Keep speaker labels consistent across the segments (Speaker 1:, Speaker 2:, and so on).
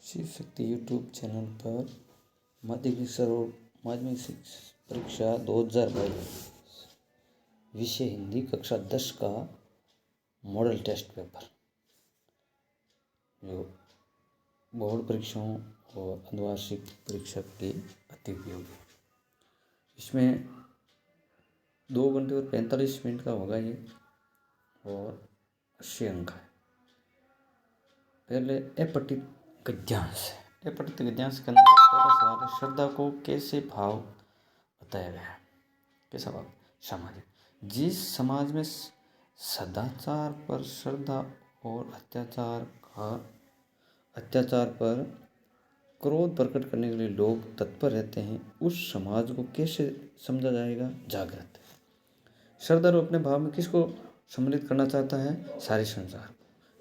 Speaker 1: Shiv Shakti YouTube channel पर माध्यमिक शिक्षा परीक्षा 2022 विषय हिंदी कक्षा 10 का मॉडल टेस्ट पेपर जो बोर्ड परीक्षाओं और अर्धवार्षिक परीक्षा के लिए अति उपयोगी है। इसमें 2 घंटे और 45 मिनट का होगा ये और 80 अंक है। पहले अपठित गद्यांश है। अपठित गद्यांश के अंदर पहला सवाल है, श्रद्धा को कैसे भाव बताया गया है? कैसा भाव? सामाजिक। जिस समाज में सदाचार पर श्रद्धा और अत्याचार पर क्रोध प्रकट करने के लिए लोग तत्पर रहते हैं, उस समाज को कैसे समझा जाएगा? जागृत। श्रद्धा अपने भाव में किसको सम्मिलित करना चाहता है? सारे संसार को।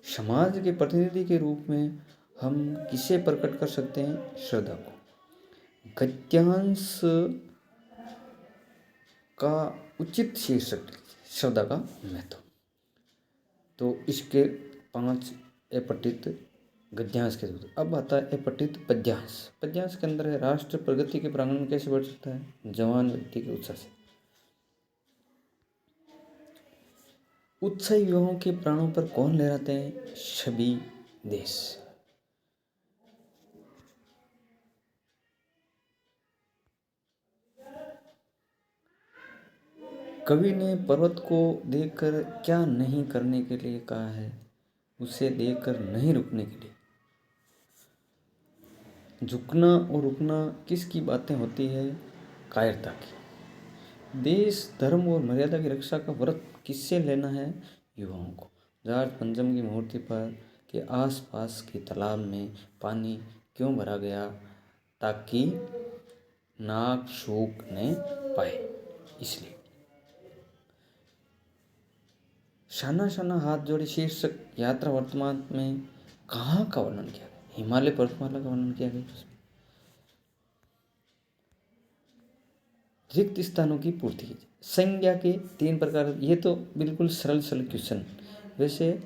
Speaker 1: समाज के प्रतिनिधि के रूप में हम किसे प्रकट कर सकते हैं? श्रद्धा को। गद्यांश का उचित शीर्षक श्रद्धा का महत्व। तो इसके 5 अपठित गद्यांश के दूर। अब आता है अपठित पद्यांश। पद्यांश के अंदर है, राष्ट्र प्रगति के प्रांगण में कैसे बढ़ सकता है? जवान व्यक्ति के उत्साह से। उत्साही युवाओं के प्राणों पर कौन लहराते हैं? सभी देश। कवि ने पर्वत को देखकर क्या नहीं करने के लिए कहा है? उसे देखकर नहीं रुकने के लिए। झुकना और रुकना किसकी बातें होती है? कायरता की। देश, धर्म और मर्यादा की रक्षा का व्रत किससे लेना है? युवाओं को। जाट पंचम की मूर्ति पर के आसपास के तालाब में पानी क्यों भरा गया? ताकि नाग सूख न पाए, इसलिए। शाना शाना हाथ जोड़े शीर्षक यात्रा वर्तमान में कहाँ का वर्णन किया गया? हिमालय पर्वतमाला का वर्णन किया गया। रिक्त स्थानों की पूर्ति कीजिए। संज्ञा के 3 प्रकार। ये तो बिल्कुल सरल क्वेश्चन। वैसे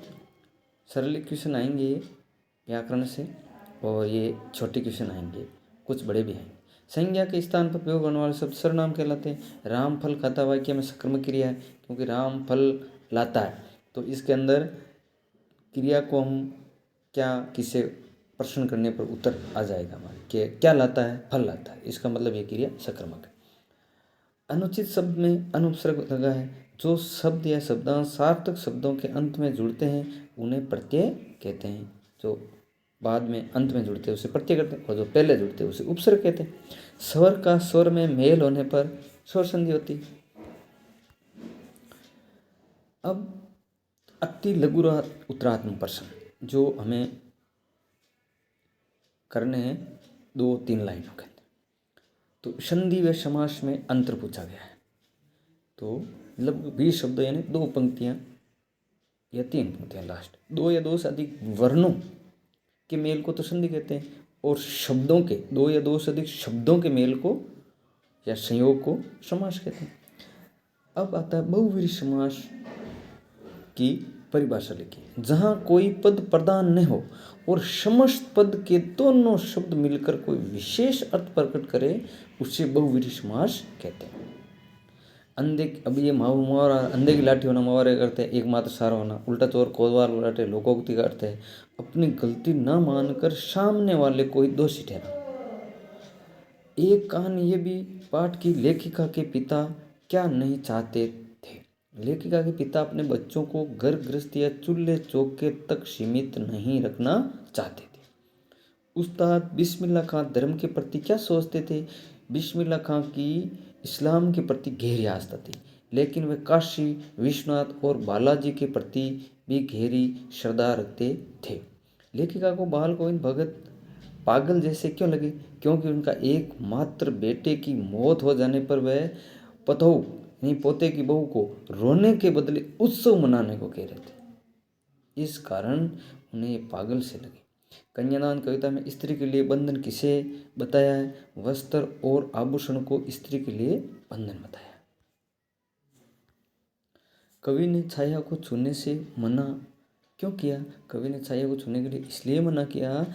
Speaker 1: सरल क्वेश्चन आएंगे व्याकरण से और ये छोटे क्वेश्चन आएंगे, कुछ बड़े भी आएंगे। संज्ञा के स्थान पर प्रयोग होने वाले शब्द सर्वनाम कहलाते हैं। राम फल खाता वाक्य में सकर्मक क्रिया है, क्योंकि राम फल लाता है, तो इसके अंदर क्रिया को हम क्या किसे प्रश्न करने पर उत्तर आ जाएगा हमारे कि क्या लाता है? फल लाता है। इसका मतलब ये क्रिया सकर्मक है। अनुचित शब्द में अनुपसर्ग लगा है। जो शब्द या शब्दांश सार्थक शब्दों के अंत में जुड़ते हैं उन्हें प्रत्यय कहते हैं। जो बाद में अंत में जुड़ते हैं उसे प्रत्यय कहते हैं, और जो पहले जुड़ते हैं उसे उपसर्ग कहते हैं। स्वर का स्वर में मेल होने पर स्वर संधि होती है। अब अति लघु उत्तरात्मक प्रश्न जो हमें करने हैं 2-3 लाइनों के। तो संधि व समास में अंतर पूछा गया है। तो लगभग 20 शब्द यानी 2 पंक्तियां या 3 पंक्तियां, लास्ट 2 या 2 से अधिक वर्णों के मेल को तो संधि कहते हैं, और शब्दों के 2 या 2 से अधिक शब्दों के मेल को या संयोग को समास कहते हैं। अब आता है बहुव्रीहि समास की परिभाषा लिखिए। जहाँ कोई पद प्रधान न हो और समस्त पद के दोनों शब्द मिलकर कोई विशेष अर्थ प्रकट करे उसे बहुव्रीहि समास कहते हैं। अंधे, अब ये मुहावरा, अंधे की लाठी होना मुहावरे का अर्थ है एकमात्र सहारा होना। उल्टा चोर कोतवाल उलटे लोकोक्ति का अर्थ है अपनी गलती न मानकर सामने वाले को ही दोषी ठहराना। एक कहानी ये भी पाठ की, लेखिका के पिता क्या नहीं चाहते थे? लेखिका के पिता अपने बच्चों को घर गृहस्थी या चूल्हे चौके तक सीमित नहीं रखना चाहते थे। उस्ताद बिस्मिल्लाह खां धर्म के प्रति क्या सोचते थे? बिस्मिल्लाह खां की इस्लाम के प्रति गहरी आस्था थी, लेकिन वे काशी विश्वनाथ और बालाजी के प्रति भी गहरी श्रद्धा रखते थे। लेखिका को बाल गोविंद भगत पागल जैसे क्यों लगे? क्योंकि उनका एकमात्र बेटे की मौत हो जाने पर वह पतोह यानी पोते की बहू को रोने के बदले उत्सव मनाने को कह रहे थे। इस कारण उन्हें ये पागल से लगे। कन्यादान कविता में स्त्री के लिए बंधन किसे बताया है? वस्त्र और आभूषण को स्त्री के लिए बंधन बताया। कवि ने छाया को छूने से मना क्यों किया? कवि ने छाया को छूने के लिए इसलिए मना किया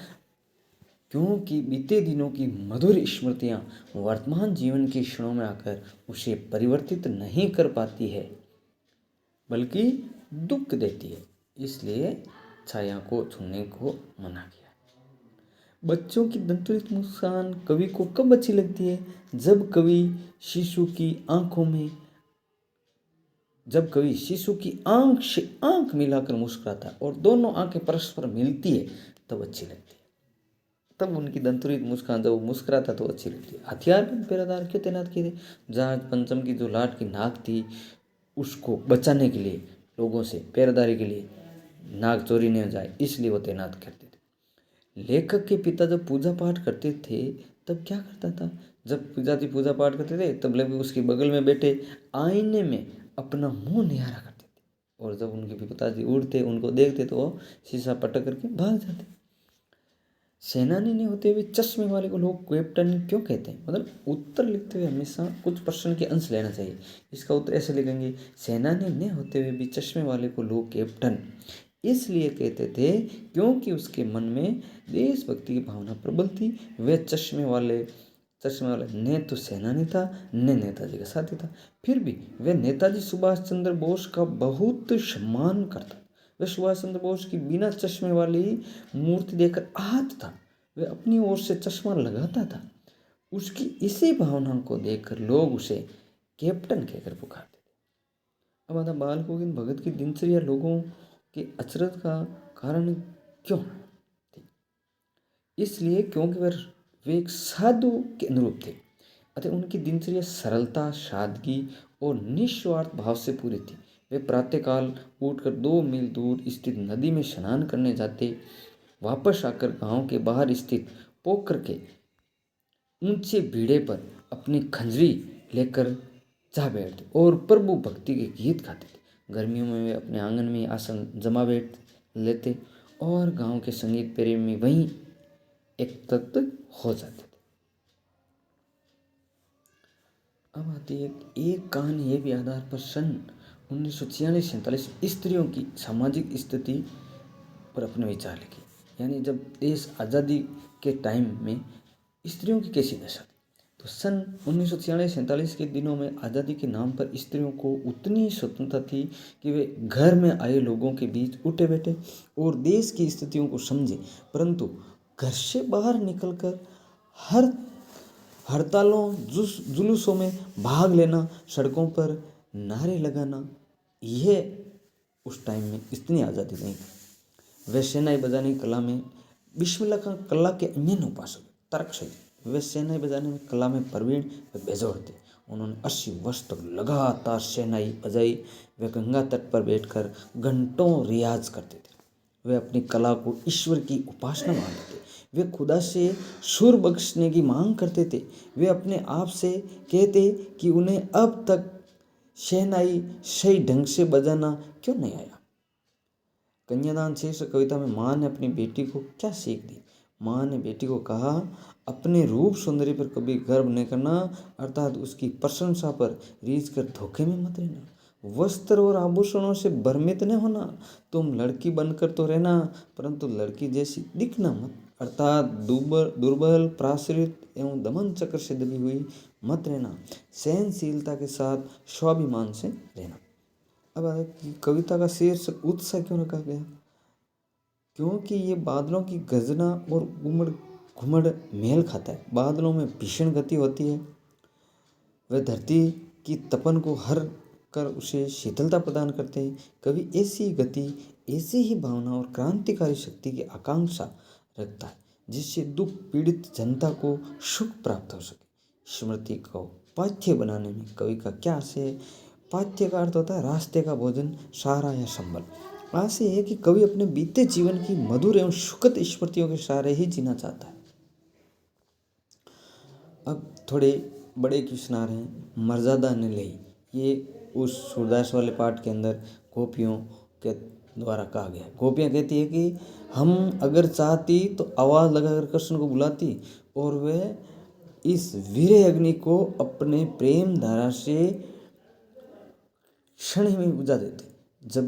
Speaker 1: क्योंकि बीते दिनों की मधुर स्मृतियाँ वर्तमान जीवन के क्षणों में आकर उसे परिवर्तित नहीं कर पाती है, बल्कि दुख देती है। इसलिए छाया को छूने को मना किया। बच्चों की दंतुरित मुस्कान कवि को कब अच्छी लगती है? जब कवि शिशु की आंखों में जब कवि शिशु की आंख से आंख मिलाकर मुस्कुराता है और दोनों आंखें परस्पर मिलती है, तब अच्छी लगती है। तब उनकी दंतुरित मुस्कान, जब वो मुस्कुराता तो अच्छी लगती है। हथियार बंद पहरेदार क्यों तैनात किए थे? जहाज पंचम की जो लाट की नाक थी, उसको बचाने के लिए, लोगों से पहरेदारी के लिए, नाग चोरी नहीं हो जाए, इसलिए वो तैनात करते थे। लेखक के पिता जब पूजा पाठ करते थे तब क्या करता था? जब पिताजी पूजा पाठ करते थे तब लगभग उसके बगल में बैठे आईने में अपना मुंह निहारा करते थे, और जब उनके पिताजी उड़ते उनको देखते तो वो शीशा पटक करके भाग जाते। सेनानी ने होते हुए चश्मे वाले को लोग कैप्टन क्यों कहते हैं? मतलब उत्तर लिखते हुए हमेशा कुछ प्रश्न के अंश लेना चाहिए। इसका उत्तर ऐसे लिखेंगे, सेनानी ने होते हुए भी चश्मे वाले को लोग कैप्टन इसलिए कहते थे क्योंकि उसके मन में देशभक्ति की भावना प्रबल थी। वह चश्मे वाला न तो सेनानी था न नेताजी का साथी था, फिर भी वह नेताजी सुभाष चंद्र बोस का बहुत सम्मान करता। वह सुभाष चंद्र बोस की बिना चश्मे वाली मूर्ति देखकर आहत था। वह अपनी ओर से चश्मा लगाता था। उसकी इसी भावना को देखकर लोग उसे कैप्टन कहकर पुकारते थे। अब आता बाल गोविंद भगत की दिनचर्या लोगों के अचरज का कारण क्यों थी? इसलिए क्योंकि वे एक साधु के अनुरूप थे। अतः उनकी दिनचर्या सरलता, सादगी और निस्वार्थ भाव से पूरी थी। वे प्रातःकाल उठकर 2 मील दूर स्थित नदी में स्नान करने जाते, वापस आकर गांव के बाहर स्थित पोखर के ऊंचे बीड़े पर अपनी खंजरी लेकर जा बैठते और प्रभु भक्ति के गीत गाते थे। गर्मियों में वे अपने आंगन में आसन जमा बैठ लेते और गांव के संगीत प्रेमी वहीं एकत्र हो जाते थे। अब आती है एक कहानी, ये भी आधार पर सन 1946-47 स्त्रियों की सामाजिक स्थिति पर अपने विचार लिखे। यानी जब देश आज़ादी के टाइम में स्त्रियों की कैसी दशा थी, तो सन 1946-47 के दिनों में आज़ादी के नाम पर स्त्रियों को उतनी स्वतंत्रता थी कि वे घर में आए लोगों के बीच उठे बैठे और देश की स्थितियों को समझे, परंतु घर से बाहर निकलकर हर हड़तालों, जुलूसों में भाग लेना, सड़कों पर नारे लगाना, यह उस टाइम में इतनी आज़ादी नहीं थी। वे शहनाई बजाने की कला में बिस्मिल्लाह खां कला के अमीन उपासक, तर्क सही, वे शहनाई बजाने में कला में प्रवीण व बेजोड़ थे। उन्होंने 80 वर्ष तक लगातार शहनाई बजाई। वे गंगा तट पर बैठकर घंटों रियाज करते थे। वे अपनी कला को ईश्वर की उपासना मानते थे। वे खुदा से सुर बख्शने की मांग करते थे। वे अपने आप से कहते कि उन्हें अब तक शहनाई सही ढंग से बजाना क्यों नहीं आया। कन्यादान शीर्षक कविता में माँ ने अपनी बेटी को क्या सीख दी? माँ ने बेटी को कहा, अपने रूप सौंदर्य पर कभी गर्व नहीं करना, अर्थात उसकी प्रशंसा पर रीझ कर धोखे में मत रहना। वस्त्र और आभूषणों से भ्रमित न होना। तुम लड़की बनकर तो रहना, परंतु लड़की जैसी दिखना मत, अर्थात दुर्बल, प्राश्रित एवं दमन चक्र से दबी हुई मत रहना। सहनशीलता के साथ स्वाभिमान से रहना। अब कविता का शीर्षक उत्साह क्यों रखा गया? क्योंकि ये बादलों की गर्जना और उमड़ घुमड़ मेल खाता है। बादलों में भीषण गति होती है, वह धरती की तपन को हर कर उसे शीतलता प्रदान करते हैं। कवि ऐसी गति, ऐसी ही भावना और क्रांतिकारी शक्ति की आकांक्षा रखता है जिससे दुख पीड़ित जनता को सुख प्राप्त हो सके। स्मृति को पाथ्य बनाने में कवि का क्या आशय है? पाथ्य का अर्थ होता है रास्ते का भोजन, सहारा या संबल। आशय है कि कवि अपने बीते जीवन की मधुर एवं सुखद स्मृतियों के सहारे ही जीना चाहता है। अब थोड़े बड़े क्वेश्चन आ रहे हैं। मर्यादा न ले, ये उस सूरदास वाले पाठ के अंदर गोपियों के द्वारा कहा गया। गोपियाँ कहती है कि हम अगर चाहती तो आवाज़ लगाकर कृष्ण को बुलाती और वह इस वीर अग्नि को अपने प्रेम धारा से क्षण ही में बुझा देते।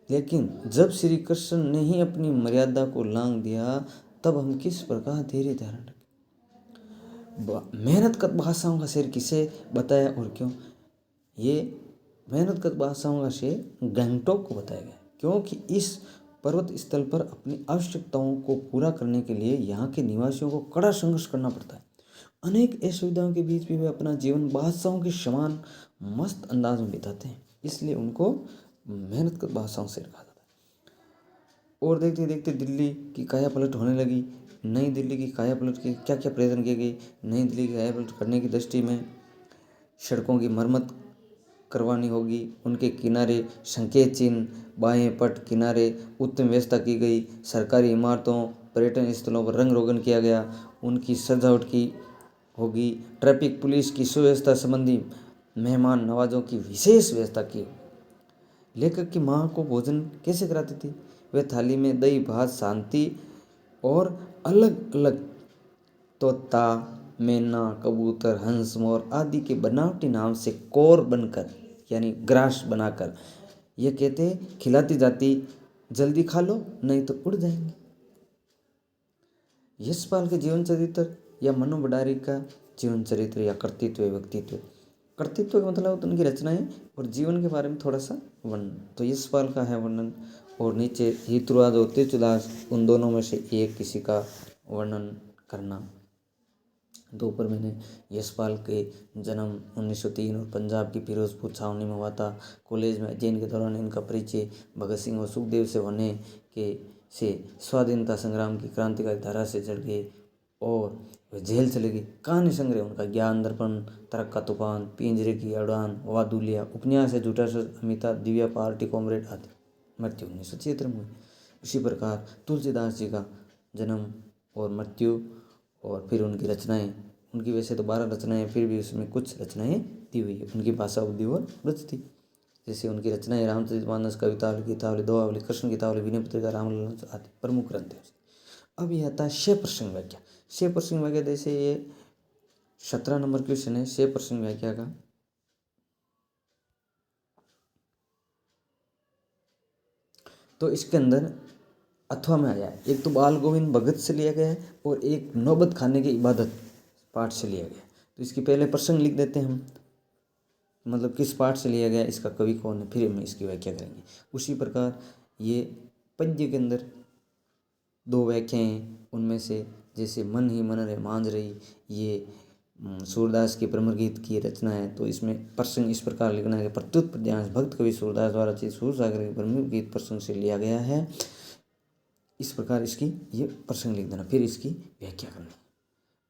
Speaker 1: लेकिन जब श्री कृष्ण ने ही अपनी मर्यादा को लांघ दिया, तब हम किस प्रकार धैर्य धारण रखें। मेहनत कर भाषाओं का शेर किसे बताया और क्यों? ये मेहनत कर भाषाओं का शेर गंगटोक को बताया गया, क्योंकि इस पर्वत स्थल पर अपनी आवश्यकताओं को पूरा करने के लिए यहाँ के निवासियों को कड़ा संघर्ष करना पड़ता है। अनेक असुविधाओं के बीच भी वे अपना जीवन बादशाहों के समान मस्त अंदाज में बिताते हैं, इसलिए उनको मेहनत कर बादशाहों से कहा जाता है। और देखते देखते दिल्ली की काया पलट होने लगी। नई दिल्ली की काया पलट के क्या क्या प्रयत्न किए गए? नई दिल्ली की काया पलट करने की दृष्टि में सड़कों की मरम्मत करवानी होगी, उनके किनारे संकेत चिन्ह, बाएं पट किनारे उत्तम व्यवस्था की गई, सरकारी इमारतों पर्यटन स्थलों पर रंग रोगन किया गया, उनकी सजावट की होगी, ट्रैफिक पुलिस की सुव्यवस्था संबंधी मेहमान नवाजों की विशेष व्यवस्था की। लेखक की माँ को भोजन कैसे कराती थी? वे थाली में दही भात शांति और अलग अलग तोता मैना कबूतर हंस मोर आदि के बनावटी नाम से कौर बनकर यानी ग्रास बनाकर ये कहते खिलाती जाती, जल्दी खा लो नहीं तो उड़ जाएंगे। यशपाल के जीवन चरित्र या मनु भंडारी का जीवन चरित्र या कर्तृत्व व्यक्तित्व। कर्तृत्व का मतलब उनकी रचनाएं और जीवन के बारे में थोड़ा सा वर्णन। तो यशपाल का है वर्णन और नीचे हितुराज और तीर्थदास उन दोनों में से एक किसी का वर्णन करना। तो ऊपर मैंने यशपाल के जन्म 1903 और पंजाब की फिरोजपुर छावनी में हुआ था। कॉलेज में अध्ययन के दौरान इनका परिचय भगत सिंह और सुखदेव से होने के से स्वाधीनता संग्राम की क्रांतिकारी धारा से जड़ गए और वे जेल चले गए। कहानी संग्रह उनका ज्ञान दर्पण, तरक का तूफान, पिंजरे की उड़ान, वादुलिया, उपन्यास है झूठा सच, अमिता, दिव्या, पार्टी कॉमरेड आदि। मृत्यु 1976 में हुई। इसी प्रकार तुलसीदास जी का जन्म और मृत्यु और फिर उनकी रचनाएं, उनकी वैसे तो 12 रचनाएं, फिर भी उसमें कुछ रचनाएं दी हुई है उनकी भाषा बुद्धि और रुचि थी। जैसे उनकी रचनाएं रामचरितमानस, कवितावली, गीतावली, दोहावली, कृष्ण गीतावली, विनय पत्रिका, रामलला आदि प्रमुख ग्रंथ है। अब यह आता है 6 प्रसंग व्याख्या। 6 प्रसंग व्याख्या जैसे ये 17 नंबर क्वेश्चन है 6 प्रसंग व्याख्या का। तो इसके अंदर अथवा में आया है, एक तो बाल गोविंद भगत से लिया गया है और एक नौबत खाने की इबादत पाठ से लिया गया। तो इसकी पहले प्रसंग लिख देते हैं हम, मतलब किस पाठ से लिया गया, इसका कवि कौन है, फिर हम इसकी व्याख्या करेंगे। उसी प्रकार ये पद्य के अंदर 2 व्याख्याएं, उनमें से जैसे मन ही मन रे मांझ रही, ये सूरदास के प्रमर गीत की रचना है। तो इसमें प्रसंग इस प्रकार लिखना है कि प्रत्युत पद्यांश भक्त कवि सूरदास द्वारा रचित सूरसागर के प्रमुख गीत प्रसंग से लिया गया है। इस प्रकार इसकी ये प्रसंग लिख देना, फिर इसकी व्याख्या करना।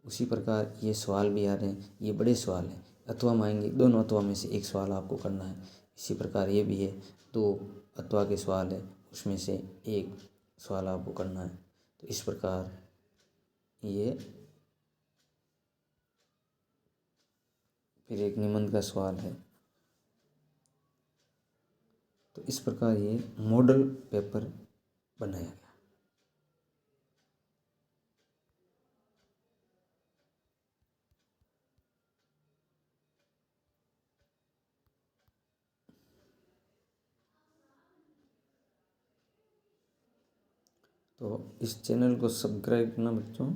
Speaker 1: उसी प्रकार ये सवाल भी आ रहे हैं, ये बड़े सवाल हैं, अथवा में आएंगे, दोनों अथवा में से एक सवाल आपको करना है। इसी प्रकार ये भी है, 2 अथवा के सवाल है, उसमें से एक सवाल आपको करना है। तो इस प्रकार ये फिर एक निबंध का सवाल है। तो इस प्रकार ये मॉडल पेपर बनाया गया। तो इस चैनल को सब्सक्राइब करना बच्चों।